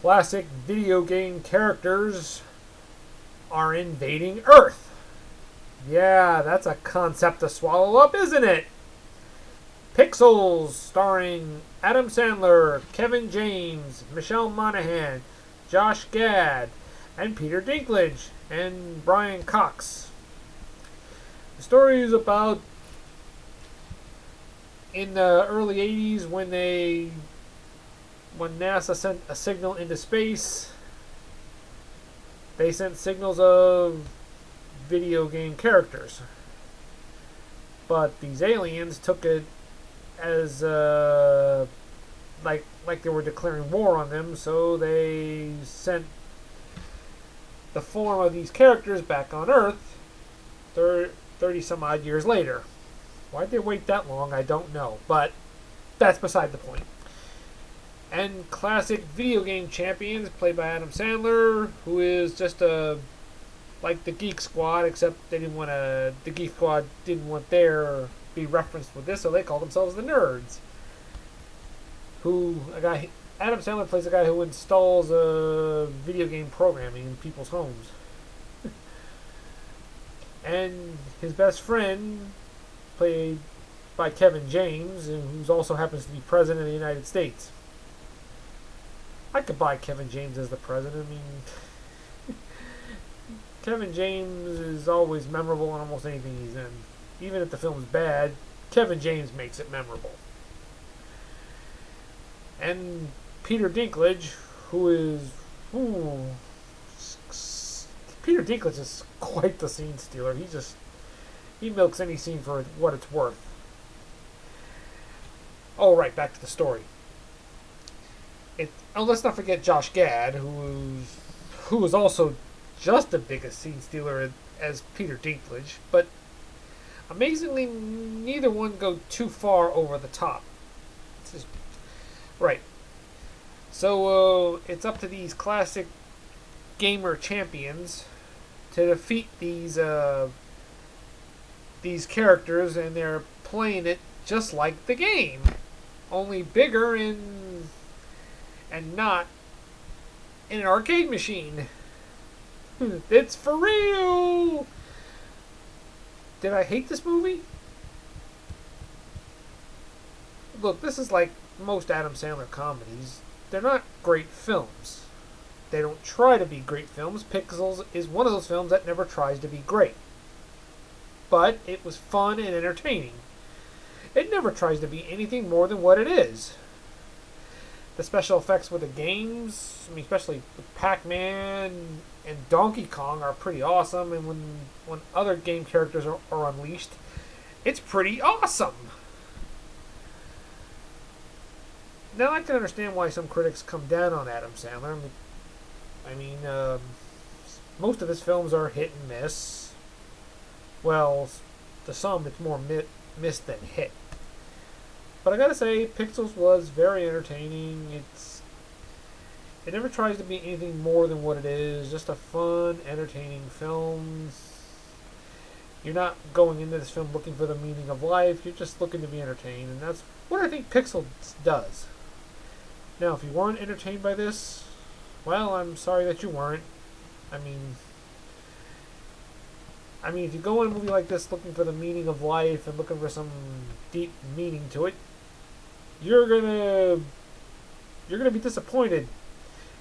Classic video game characters are invading Earth. Yeah, that's a concept to swallow up, isn't it? Pixels, starring Adam Sandler, Kevin James, Michelle Monaghan, Josh Gad, and Peter Dinklage, and Brian Cox. The story is about in the early 80s when NASA sent a signal into space. They sent signals of video game characters. But these aliens took it as like they were declaring war on them, so they sent the form of these characters back on Earth 30 some odd years later. Why'd they wait that long? I don't know, but that's beside the point. And classic video game champions, played by Adam Sandler, who is just like the Geek Squad, except they didn't want the Geek Squad didn't want their be referenced with this, so they call themselves the Nerds. Adam Sandler plays a guy who installs video game programming in people's homes. And his best friend, played by Kevin James, who also happens to be president of the United States. I could buy Kevin James as the president. I mean, Kevin James is always memorable in almost anything he's in. Even if the film's bad, Kevin James makes it memorable. And Peter Dinklage, Peter Dinklage is quite the scene stealer. He milks any scene for what it's worth. Oh, right, back to the story. Let's not forget Josh Gad, who is also just the biggest scene stealer as Peter Dinklage, but amazingly, neither one go too far over the top. Right. So it's up to these classic gamer champions to defeat these characters, and they're playing it just like the game, only bigger and not in an arcade machine. It's for real. Did I hate this movie? Look, this is like most Adam Sandler comedies. They're not great films. They don't try to be great films. Pixels is one of those films that never tries to be great. But it was fun and entertaining. It never tries to be anything more than what it is. The special effects with the games, I mean, especially with Pac-Man and Donkey Kong, are pretty awesome. And when other game characters are unleashed, it's pretty awesome. Now I can understand why some critics come down on Adam Sandler. I mean, most of his films are hit and miss. Well, to some, it's more miss than hit. But I gotta say, Pixels was very entertaining. It never tries to be anything more than what it is. Just a fun, entertaining film. You're not going into this film looking for the meaning of life. You're just looking to be entertained, and that's what I think Pixels does. Now, if you weren't entertained by this, well, I'm sorry that you weren't. I mean, if you go in a movie like this looking for the meaning of life and looking for some deep meaning to it, you're gonna be disappointed.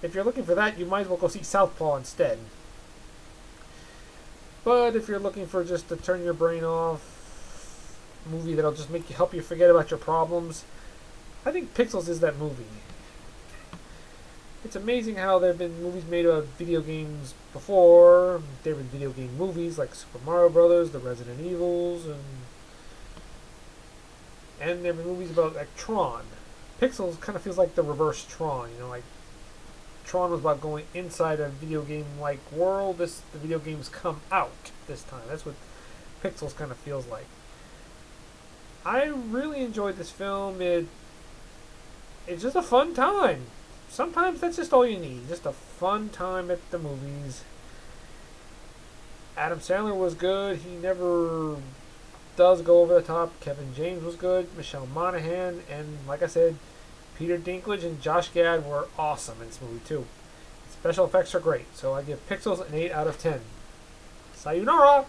If you're looking for that, you might as well go see Southpaw instead. But if you're looking for just to turn your brain off, a movie that'll just help you forget about your problems, I think Pixels is that movie. It's amazing how there have been movies made about video games before. There have been video game movies like Super Mario Brothers, the Resident Evils, and there have been movies about like Tron. Pixels kind of feels like the reverse Tron. Like Tron was about going inside a video game-like world. The video games come out this time. That's what Pixels kind of feels like. I really enjoyed this film. It's just a fun time. Sometimes that's just all you need. Just a fun time at the movies. Adam Sandler was good. He never does go over the top. Kevin James was good. Michelle Monaghan. And like I said, Peter Dinklage and Josh Gad were awesome in this movie too. Special effects are great, so I give Pixels an 8 out of 10. Sayonara!